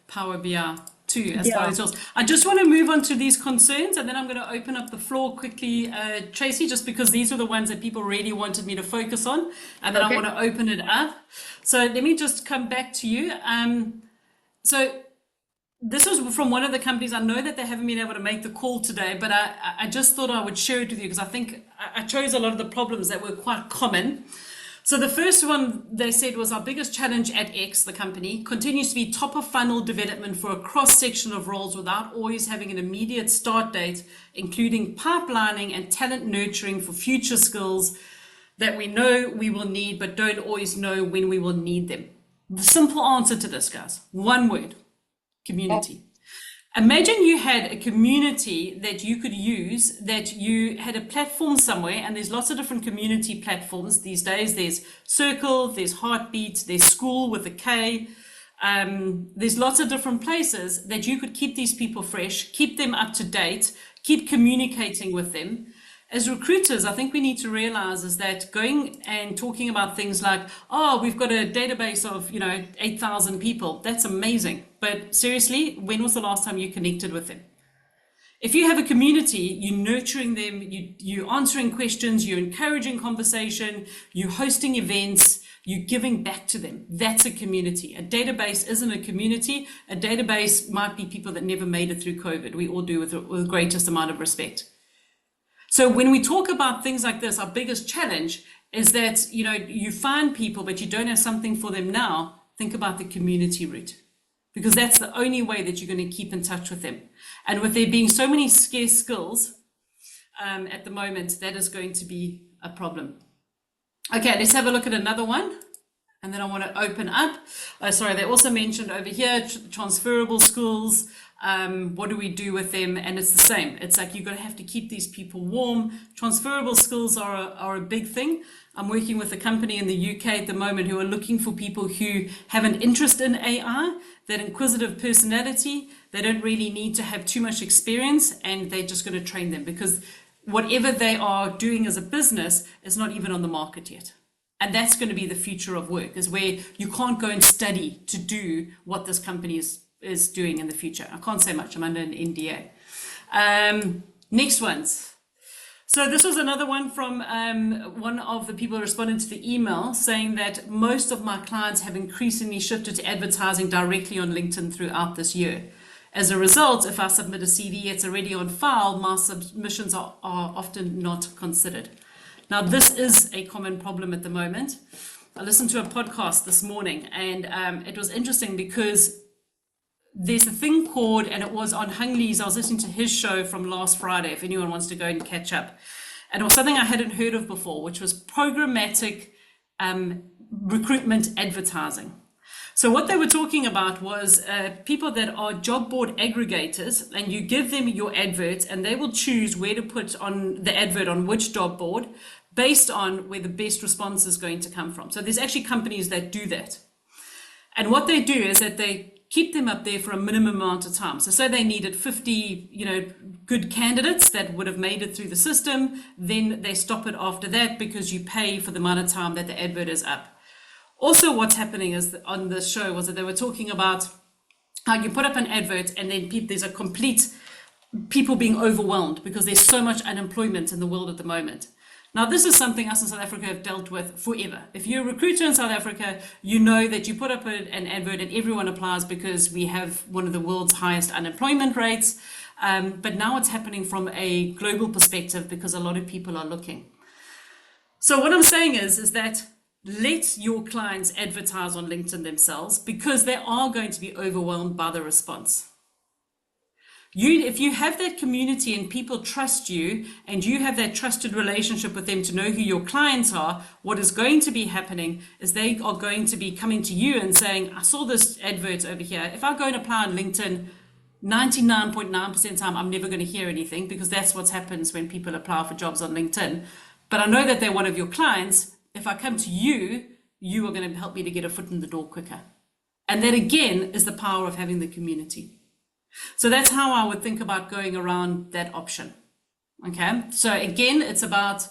Power BI too as far as yours. I just want to move on to these concerns, and then I'm going to open up the floor quickly, Tracy, just because these are the ones that people really wanted me to focus on, and then I want to open it up. So let me just come back to you. So this was from one of the companies. I know that they haven't been able to make the call today, but I just thought I would share it with you because I think I chose a lot of the problems that were quite common. So the first one they said was, our biggest challenge at X, the company, continues to be top of funnel development for a cross section of roles without always having an immediate start date, including pipelining and talent nurturing for future skills that we know we will need, but don't always know when we will need them. The simple answer to this, guys, one word: community. Imagine you had a community that you could use, that you had a platform somewhere, and there's lots of different community platforms these days. There's Circle, there's Heartbeat, there's School with a K. There's lots of different places that you could keep these people fresh, keep them up to date, keep communicating with them. As recruiters, I think we need to realize is that going and talking about things like, oh, we've got a database of, 8,000 people. That's amazing. But seriously, when was the last time you connected with them? If you have a community, you're nurturing them, you're answering questions, you're encouraging conversation, you're hosting events, you're giving back to them. That's a community. A database isn't a community. A database might be people that never made it through COVID. We all do with the greatest amount of respect. So when we talk about things like this, our biggest challenge is that, you find people, but you don't have something for them now. Think about the community route, because that's the only way that you're going to keep in touch with them. And with there being so many scarce skills at the moment, that is going to be a problem. Okay, let's have a look at another one. And then I want to open up. They also mentioned over here, transferable skills. What do we do with them? And it's the same. It's like you're going to have to keep these people warm. Transferable skills are a big thing. I'm working with a company in the UK at the moment who are looking for people who have an interest in AI, that inquisitive personality. They don't really need to have too much experience, and they're just going to train them, because whatever they are doing as a business is not even on the market yet. And that's going to be the future of work, is where you can't go and study to do what this company is doing in the future. I can't say much. I'm under an NDA. Next ones. So this was another one from one of the people responding to the email, saying that most of my clients have increasingly shifted to advertising directly on LinkedIn throughout this year. As a result, if I submit a CV, it's already on file, my submissions are often not considered. Now, this is a common problem at the moment. I listened to a podcast this morning, and it was interesting because there's a thing called, and it was on Hung Lee's, I was listening to his show from last Friday, if anyone wants to go and catch up. And it was something I hadn't heard of before, which was programmatic recruitment advertising. So what they were talking about was people that are job board aggregators, and you give them your advert and they will choose where to put on the advert on which job board based on where the best response is going to come from. So there's actually companies that do that. And what they do is that they keep them up there for a minimum amount of time. So say they needed 50, good candidates that would have made it through the system, then they stop it after that because you pay for the amount of time that the advert is up. Also, what's happening is on the show was that they were talking about how you put up an advert and then there's a complete people being overwhelmed because there's so much unemployment in the world at the moment. Now, this is something us in South Africa have dealt with forever. If you're a recruiter in South Africa, you know that you put up an advert and everyone applies because we have one of the world's highest unemployment rates. But now it's happening from a global perspective because a lot of people are looking. So what I'm saying is that let your clients advertise on LinkedIn themselves because they are going to be overwhelmed by the response. If you have that community and people trust you and you have that trusted relationship with them to know who your clients are, what is going to be happening is they are going to be coming to you and saying, I saw this advert over here. If I go and apply on LinkedIn, 99.9% of the time, I'm never going to hear anything because that's what happens when people apply for jobs on LinkedIn. But I know that they're one of your clients. If I come to you, you are going to help me to get a foot in the door quicker. And that again is the power of having the community. So that's how I would think about going around that option. Okay. So again, it's about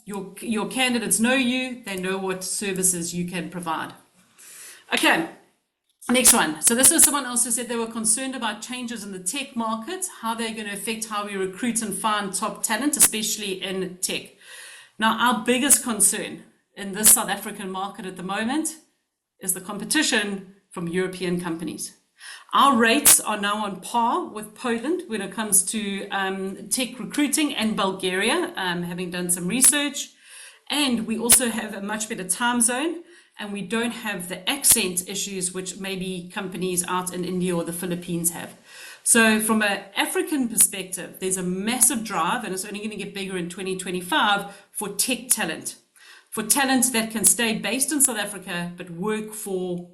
your candidates know you, they know what services you can provide. Okay. Next one. So this is someone else who said they were concerned about changes in the tech market, how they're going to affect how we recruit and find top talent, especially in tech. Now, our biggest concern in this South African market at the moment is the competition from European companies. Our rates are now on par with Poland when it comes to tech recruiting and Bulgaria, having done some research. And we also have a much better time zone, and we don't have the accent issues which maybe companies out in India or the Philippines have. So from an African perspective, there's a massive drive, and it's only going to get bigger in 2025 for tech talent, for talent that can stay based in South Africa but work for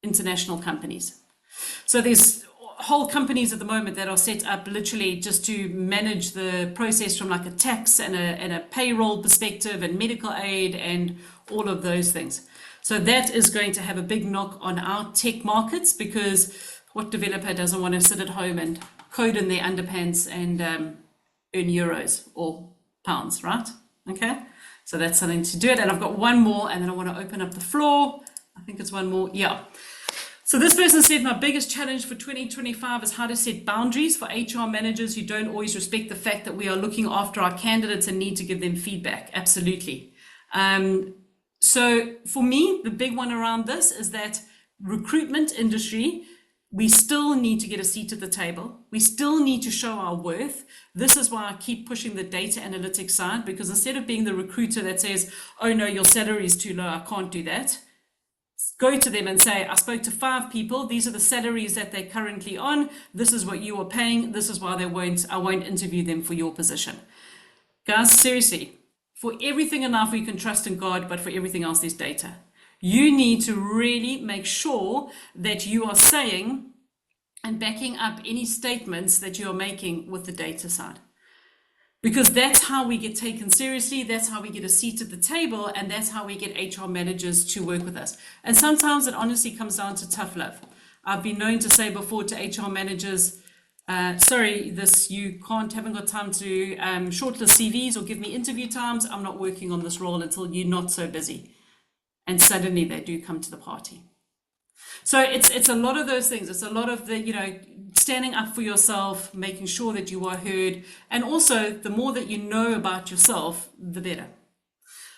international companies. So there's whole companies at the moment that are set up literally just to manage the process from like a tax and a payroll perspective and medical aid and all of those things. So that is going to have a big knock on our tech markets because what developer doesn't want to sit at home and code in their underpants and earn euros or pounds, right? Okay, so that's something to do it. And I've got one more and then I want to open up the floor. I think it's one more. Yeah. So this person said, my biggest challenge for 2025 is how to set boundaries for HR managers who don't always respect the fact that we are looking after our candidates and need to give them feedback. Absolutely. So for me, the big one around this is that recruitment industry, we still need to get a seat at the table. We still need to show our worth. This is why I keep pushing the data analytics side, because instead of being the recruiter that says, oh no, your salary is too low, I can't do that. Go to them and say, I spoke to 5 people. These are the salaries that they're currently on. This is what you are paying. This is why I won't interview them for your position. Guys, seriously, for everything in life, we can trust in God, but for everything else, there's data. You need to really make sure that you are saying and backing up any statements that you are making with the data side. Because that's how we get taken seriously, that's how we get a seat at the table, and that's how we get HR managers to work with us. And sometimes it honestly comes down to tough love. I've been known to say before to HR managers, sorry, you haven't got time to shortlist CVs or give me interview times. I'm not working on this role until you're not so busy. And suddenly they do come to the party. So it's a lot of those things. It's a lot of the, standing up for yourself, making sure that you are heard. And also the more that you know about yourself, the better.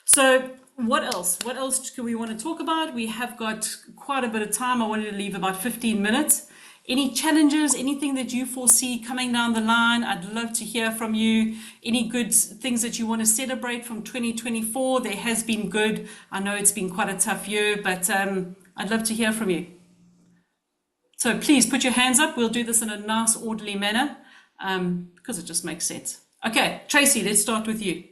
So what else? What else do we want to talk about? We have got quite a bit of time. I wanted to leave about 15 minutes. Any challenges, anything that you foresee coming down the line? I'd love to hear from you. Any good things that you want to celebrate from 2024? There has been good. I know it's been quite a tough year, but I'd love to hear from you. So please put your hands up. We'll do this in a nice, orderly manner because it just makes sense. Okay, Tracy, let's start with you.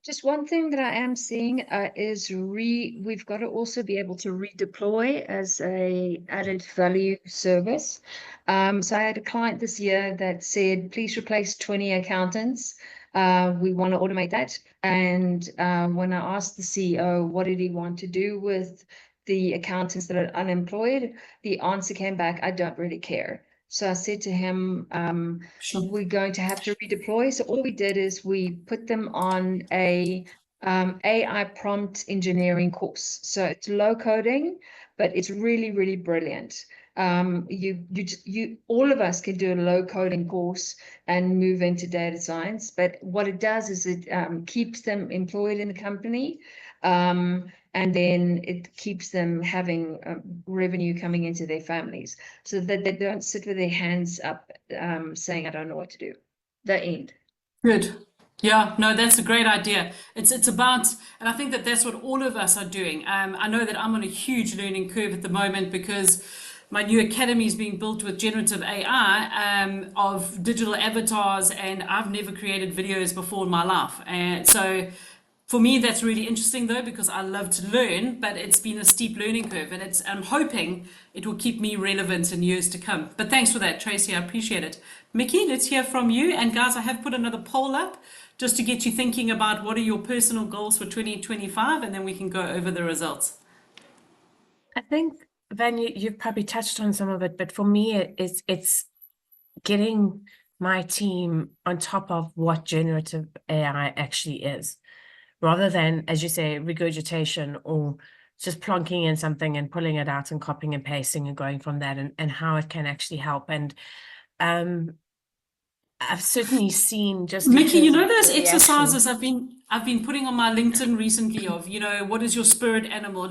Just one thing that I am seeing is we've got to also be able to redeploy as a added value service. So I had a client this year that said, please replace 20 accountants. We want to automate that. And when I asked the CEO, what did he want to do with the accountants that are unemployed? The answer came back, I don't really care. So I said to him, we're going to have to redeploy. So all we did is we put them on a AI prompt engineering course. So it's low coding, but it's really, really brilliant. All of us can do a low coding course and move into data science. But what it does is it keeps them employed in the company. And then it keeps them having revenue coming into their families so that they don't sit with their hands up saying, I don't know what to do. The end. Good. Yeah, no, that's a great idea. It's about, and I think that that's what all of us are doing. I know that I'm on a huge learning curve at the moment because my new academy is being built with generative AI of digital avatars, and I've never created videos before in my life. And so for me, that's really interesting though, because I love to learn, but it's been a steep learning curve, and I'm hoping it will keep me relevant in years to come. But thanks for that, Tracy. I appreciate it. Mickey, let's hear from you. And guys, I have put another poll up just to get you thinking about what are your personal goals for 2025, and then we can go over the results. I think, Van, you've probably touched on some of it, but for me, it's getting my team on top of what generative AI actually is, rather than, as you say, regurgitation or just plonking in something and pulling it out and copying and pasting and going from that, and how it can actually help. And I've certainly seen just Mickey, you because know of those the reaction. exercises I've been putting on my LinkedIn recently of, what is your spirit animal?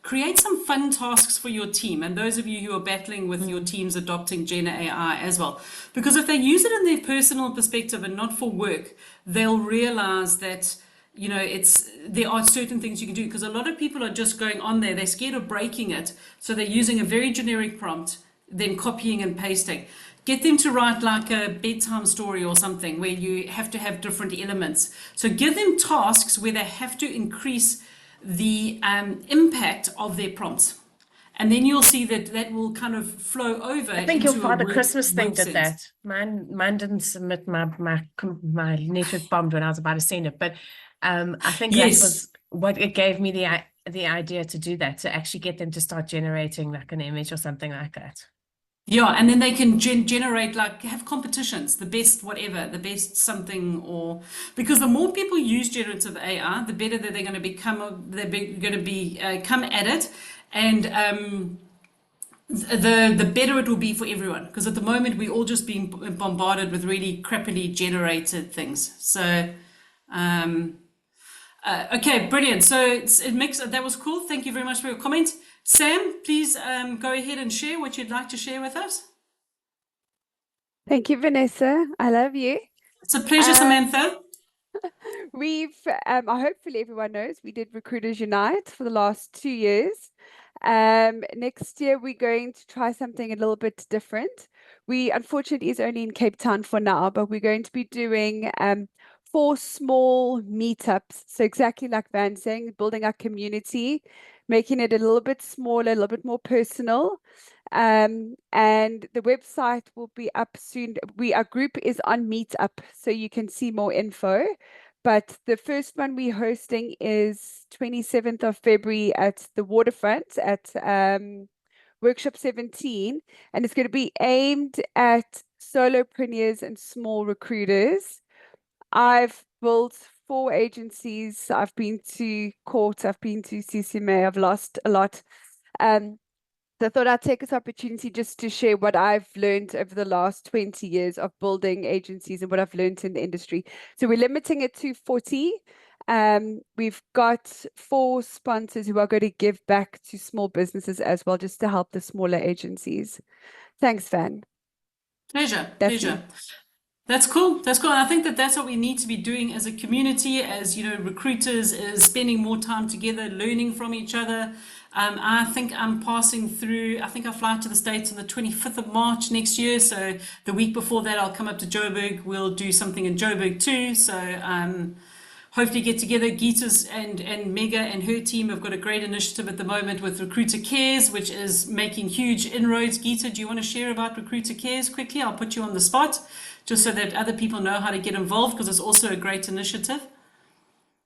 Create some fun tasks for your team, and those of you who are battling with your teams adopting Gen AI as well. Because if they use it in their personal perspective and not for work, they'll realize that there are certain things you can do, because a lot of people are just going on there, they're scared of breaking it, so they're using a very generic prompt, then copying and pasting. Get them to write like a bedtime story or something where you have to have different elements. So give them tasks where they have to increase the impact of their prompts. And then you'll see that will kind of flow over. I think your into a Father work- Christmas thing work did sense. that. Mine didn't submit my network bombed when I was about to send it, but I think that Yes. was what it gave me the idea to do that, to actually get them to start generating like an image or something like that. Yeah, and then they can generate, like, have competitions, the best whatever, the best something, or because the more people use generative AI, the better that they're going to become. They're going to be come at it, and the better it will be for everyone. Because at the moment we're all just being bombarded with really crappily generated things. So. Okay, brilliant. So it makes that was cool. Thank you very much for your comment. Sam, please go ahead and share what you'd like to share with us. Thank you, Vanessa. I love you. It's a pleasure, Samantha. Hopefully everyone knows we did Recruiters Unite for the last 2 years. Next year we're going to try something a little bit different. We unfortunately is only in Cape Town for now, but we're going to be doing 4 small meetups. So exactly like Van saying, building our community, making it a little bit smaller, a little bit more personal. And the website will be up soon. Our group is on Meetup, so you can see more info. But the first one we're hosting is 27th of February at the Waterfront at Workshop 17, and it's going to be aimed at solopreneurs and small recruiters. I've built 4 agencies. I've been to court, I've been to CCMA, I've lost a lot. So I thought I'd take this opportunity just to share what I've learned over the last 20 years of building agencies and what I've learned in the industry. So we're limiting it to 40. We've got 4 sponsors who are going to give back to small businesses as well, just to help the smaller agencies. Thanks, Van. Pleasure. Definitely. That's cool. That's cool. And I think that that's what we need to be doing as a community, as recruiters, is spending more time together, learning from each other. I think I'm passing through. I think I fly to the States on the 25th of March next year. So the week before that, I'll come up to Joburg. We'll do something in Joburg too. So hopefully get together. Geeta's and Mega and her team have got a great initiative at the moment with Recruiter Cares, which is making huge inroads. Geeta, do you want to share about Recruiter Cares quickly? I'll put you on the spot just so that other people know how to get involved, because it's also a great initiative.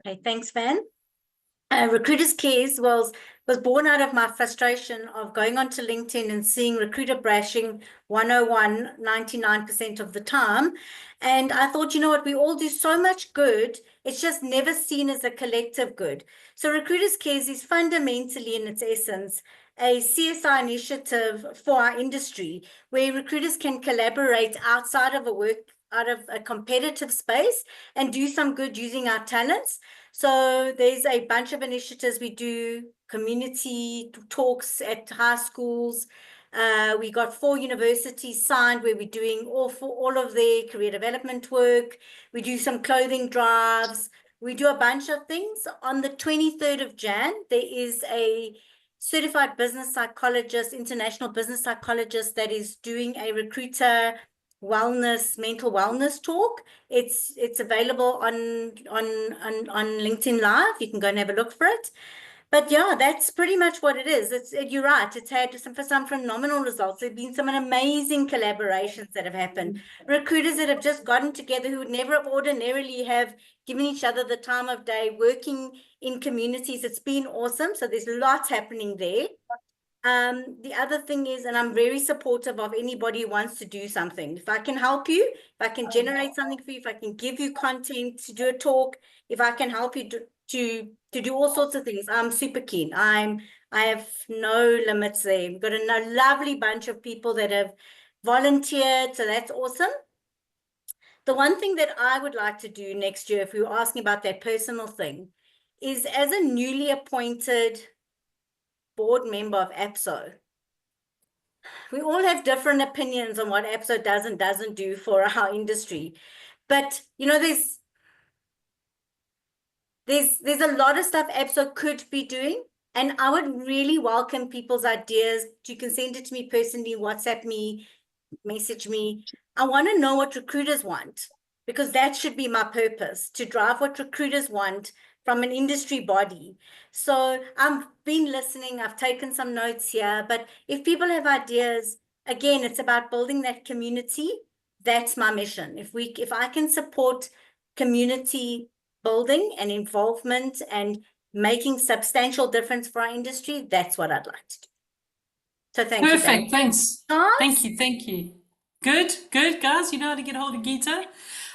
Okay, thanks, Van. Recruiters Cares was born out of my frustration of going onto LinkedIn and seeing recruiter bashing 101 99% of the time. And I thought, you know what, we all do so much good. It's just never seen as a collective good. So Recruiters Cares is fundamentally, in its essence, a CSI initiative for our industry where recruiters can collaborate outside of out of a competitive space and do some good using our talents. So there's a bunch of initiatives. We do community talks at high schools. We got 4 universities signed where we're doing all of their career development work. We do some clothing drives. We do a bunch of things. On the 23rd of Jan, there is a certified business psychologist, international business psychologist, that is doing a recruiter mental wellness talk. It's available on LinkedIn Live. You can go and have a look for it. But yeah, that's pretty much what it is. You're right. It's had some phenomenal results. There've been some amazing collaborations that have happened. Recruiters that have just gotten together who would never have ordinarily have given each other the time of day, working in communities. It's been awesome. So there's lots happening there. The other thing is, and I'm very supportive of anybody who wants to do something. If I can help you, if I can generate something for you, if I can give you content to do a talk, if I can help you to do all sorts of things, I'm super keen. I have no limits there. We've got a lovely bunch of people that have volunteered, so that's awesome. The one thing that I would like to do next year, if we were asking about that personal thing, is as a newly appointed board member of APSO, we all have different opinions on what APSO does and doesn't do for our industry. But, you know, there's a lot of stuff APSO could be doing. And I would really welcome people's ideas. You can send it to me personally, WhatsApp me, message me. I want to know what recruiters want, because that should be my purpose, to drive what recruiters want from an industry body. So I've been listening, I've taken some notes here, but if people have ideas, again, it's about building that community. That's my mission. If I can support community building and involvement and making substantial difference for our industry, that's what I'd like to do. So thank you. Perfect, thanks. Guys? Thank you. Good, guys. You know how to get hold of Geeta.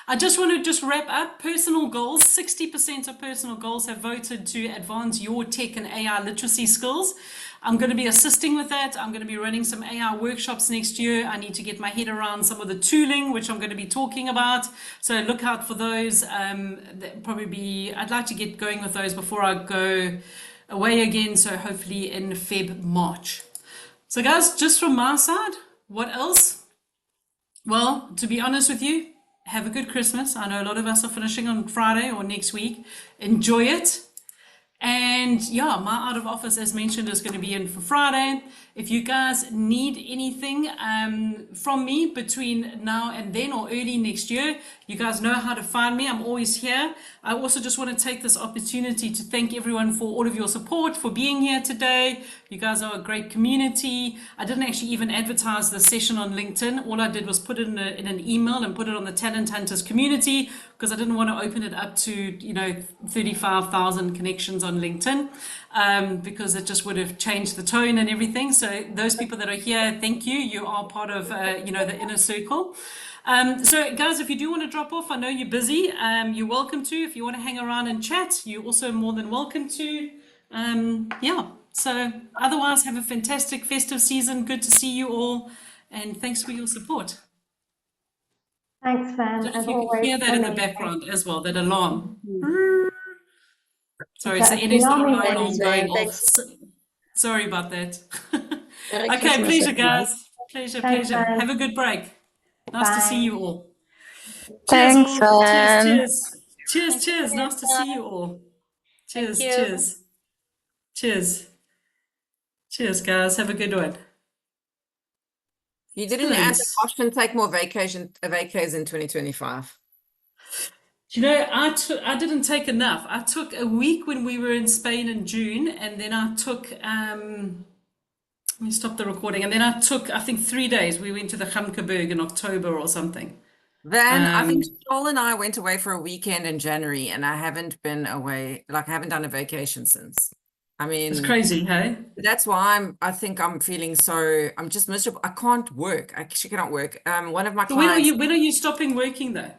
I just want to wrap up personal goals. 60% of personal goals have voted to advance your tech and AI literacy skills. I'm going to be assisting with that. I'm going to be running some AI workshops next year. I need to get my head around some of the tooling, which I'm going to be talking about. So look out for those. I'd like to get going with those before I go away again. So hopefully in March. So guys, just from my side, what else? Well, to be honest with you, have a good Christmas. I know a lot of us are finishing on Friday or next week. Enjoy it. And yeah, my out of office, as mentioned, is going to be in for Friday. If you guys need anything from me between now and then or early next year, you guys know how to find me. I'm always here. I also just want to take this opportunity to thank everyone for all of your support, for being here today. You guys are a great community. I didn't actually even advertise the session on LinkedIn. All I did was put it in an email and put it on the Talent Hunters community, because I didn't want to open it up to 35,000 connections on LinkedIn, because it just would have changed the tone and everything. So those people that are here, thank you. You are part of the inner circle. So guys, if you do want to drop off, I know you're busy. You're welcome to. If you want to hang around and chat, you're also more than welcome to. So otherwise, have a fantastic festive season. Good to see you all, and thanks for your support. Thanks, Van. If you can hear that in the background as well, that alarm. Sorry, it's the NSR alarm going off. Sorry about that. Okay, pleasure, guys. Pleasure. Have a good break. Nice to see you all. Thanks, all. Van. Cheers. Nice to see you all. Cheers, guys. Have a good one. You didn't ask if Osh can take more vacays in 2025. Do you know, I didn't take enough. I took a week when we were in Spain in June, and then I took let me stop the recording. And then I took, I think, 3 days. We went to the Gamkeberg in October or something. Then I think Joel and I went away for a weekend in January, and I haven't been away, like I haven't done a vacation since. I mean, It's crazy, hey? that's why I think I'm feeling so, I'm just miserable. I can't work. I actually cannot work. One of my So clients, when are you stopping working though?